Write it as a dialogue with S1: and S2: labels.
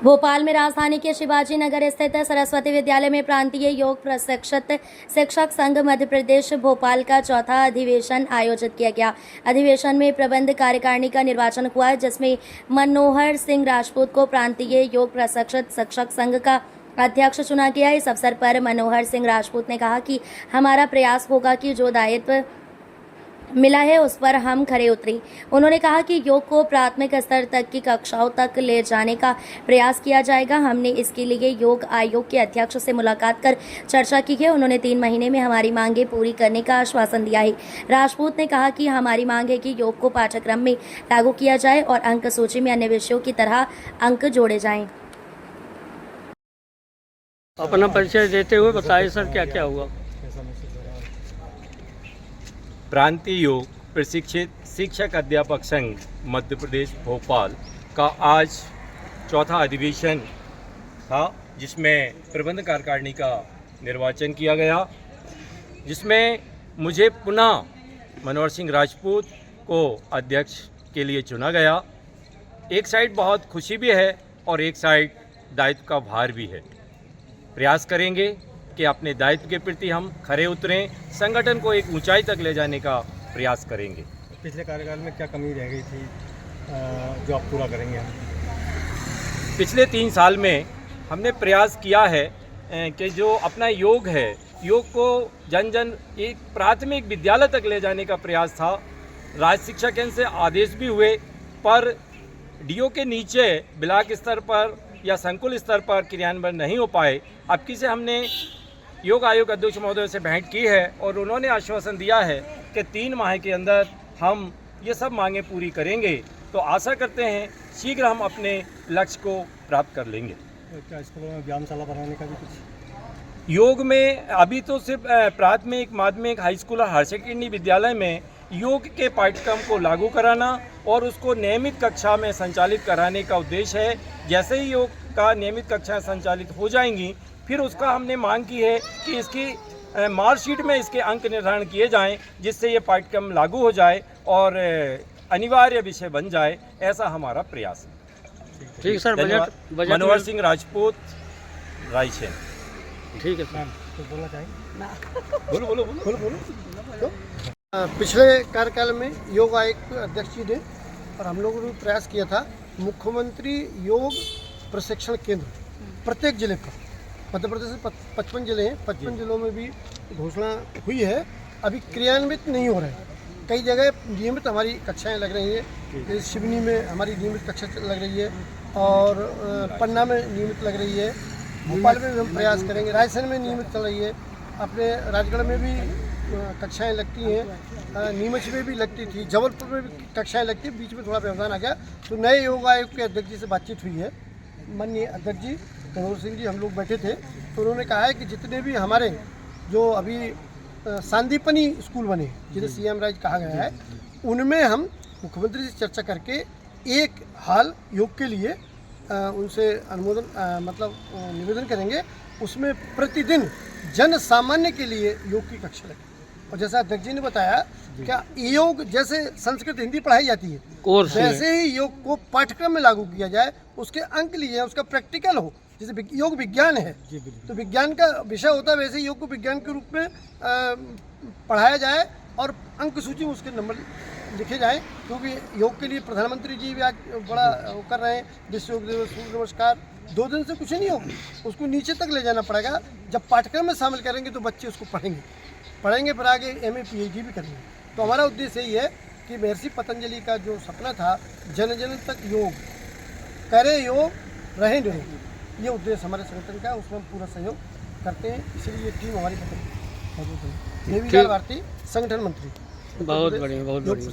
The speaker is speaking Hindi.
S1: भोपाल में राजधानी के शिवाजी नगर स्थित सरस्वती विद्यालय में प्रांतीय योग प्रशिक्षित शिक्षक संघ मध्य प्रदेश भोपाल का चौथा अधिवेशन आयोजित किया गया। अधिवेशन में प्रबंध कार्यकारिणी का निर्वाचन हुआ, जिसमें मनोहर सिंह राजपूत को प्रांतीय योग प्रशिक्षित शिक्षक संघ का अध्यक्ष चुना गया। इस अवसर पर मनोहर सिंह राजपूत ने कहा कि हमारा प्रयास होगा कि जो दायित्व मिला है उस पर हम खरे उतरे। उन्होंने कहा कि योग को प्राथमिक स्तर तक की कक्षाओं तक ले जाने का प्रयास किया जाएगा। हमने इसके लिए योग आयोग के अध्यक्ष से मुलाकात कर चर्चा की है। उन्होंने 3 महीने में हमारी मांगें पूरी करने का आश्वासन दिया है। राजपूत ने कहा कि हमारी मांग है कि योग को पाठ्यक्रम में लागू किया जाए और अंक सूची में अन्य विषयों की तरह अंक जोड़े जाएं।
S2: अपना परिचय देते हुए बताइए सर, क्या क्या हुआ।
S3: प्रांतीय योग प्रशिक्षित शिक्षक अध्यापक संघ मध्य प्रदेश भोपाल का आज चौथा अधिवेशन था, जिसमें प्रबंध कार्यकारिणी का निर्वाचन किया गया, जिसमें मुझे पुनः मनोहर सिंह राजपूत को अध्यक्ष के लिए चुना गया। एक साइड बहुत खुशी भी है और एक साइड दायित्व का भार भी है। प्रयास करेंगे कि अपने दायित्व के प्रति हम खरे उतरें, संगठन को एक ऊंचाई तक ले जाने का प्रयास करेंगे।
S4: पिछले कार्यकाल में क्या कमी रह गई थी जो आप पूरा करेंगे? हम
S3: पिछले 3 साल में हमने प्रयास किया है कि जो अपना योग है, योग को जन जन एक प्राथमिक विद्यालय तक ले जाने का प्रयास था। राज्य शिक्षा केंद्र से आदेश भी हुए, पर डीओ के नीचे ब्लॉक स्तर पर या संकुल स्तर पर क्रियान्वयन नहीं हो पाए। अब की से हमने योग आयोग अध्यक्ष महोदय से भेंट की है और उन्होंने आश्वासन दिया है कि 3 माह के अंदर हम ये सब मांगें पूरी करेंगे। तो आशा करते हैं शीघ्र हम अपने लक्ष्य को प्राप्त कर लेंगे।
S4: क्या स्कूलों में व्यायामशाला बनाने का भी कुछ?
S3: योग में अभी तो सिर्फ प्राथमिक, माध्यमिक, हाई स्कूल और हायर सेकेंडरी विद्यालय में योग के पाठ्यक्रम को लागू कराना और उसको नियमित कक्षा में संचालित कराने का उद्देश्य है। जैसे ही योग का नियमित कक्षाएं संचालित हो जाएंगी, फिर उसका हमने मांग की है कि इसकी मार्कशीट में इसके अंक निर्धारण किए जाएं, जिससे ये पाठ्यक्रम लागू हो जाए और अनिवार्य विषय बन जाए। ऐसा हमारा प्रयास है।
S2: ठीक सर। बजट
S3: मनोहर सिंह राजपूत, रायसेन।
S2: ठीक है सर।
S4: तो बोलना चाहिए?
S3: बोलो बोलो बोलो बोलो।
S5: पिछले कार्यकाल में योग आयोग के अध्यक्ष जी ने और हम लोगों ने प्रयास किया था मुख्यमंत्री योग प्रशिक्षण केंद्र प्रत्येक जिले पर, मध्य प्रदेश में 55 जिले हैं, 55 जिलों में भी घोषणा हुई है, अभी क्रियान्वित नहीं हो रहे हैं। कई जगह नियमित हमारी कक्षाएं लग रही हैं, जैसे शिवनी में हमारी नियमित कक्षा लग रही है और पन्ना में नियमित लग रही है, भोपाल में भी हम प्रयास करेंगे, रायसेन में नियमित चल रही है, अपने राजगढ़ में भी कक्षाएं लगती हैं, नीमच में भी लगती थी, जबलपुर में भी कक्षाएं लगती हैं। बीच में थोड़ा व्यवधान आ गया, तो नए योग आयोग के अध्यक्ष जी से बातचीत हुई है। माननीय अध्यक्ष जी मनोहर सिंह जी, हम लोग बैठे थे, तो उन्होंने कहा है कि जितने भी हमारे जो अभी सांदीपनी स्कूल बने, जिन्हें सीएम राइज कहा गया है, उनमें हम मुख्यमंत्री से चर्चा करके एक हाल योग के लिए उनसे अनुमोदन मतलब निवेदन करेंगे। उसमें प्रतिदिन जन सामान्य के लिए योग की कक्षा लगे। और जैसा अध्यक्ष जी ने बताया, क्या योग जैसे संस्कृत हिंदी पढ़ाई जाती है, वैसे ही योग को पाठ्यक्रम में लागू किया जाए, उसके अंक लिए जाए, उसका प्रैक्टिकल हो। जैसे योग विज्ञान है तो विज्ञान का विषय होता है, वैसे ही योग को विज्ञान के रूप में पढ़ाया जाए और अंक सूची में उसके नंबर लिखे जाए। क्योंकि योग के लिए प्रधानमंत्री जी भी आज बड़ा वो कर रहे हैं, विश्व योग दिवस, सूर्य नमस्कार। 2 दिन से कुछ नहीं होगा, उसको नीचे तक ले जाना पड़ेगा। जब पाठ्यक्रम में शामिल करेंगे तो बच्चे उसको पढ़ेंगे फिर आगे MA PhD भी करेंगे। तो हमारा उद्देश्य यही है कि महर्षि पतंजलि का जो सपना था, जन जन तक योग, करे योग रहे निरोग, ये उद्देश्य हमारे संगठन का है। उसमें हम पूरा सहयोग करते हैं, इसलिए ये टीम हमारी देवीलाल भारती, संगठन मंत्री।
S2: बहुत बढ़िया, बहुत बढ़िया।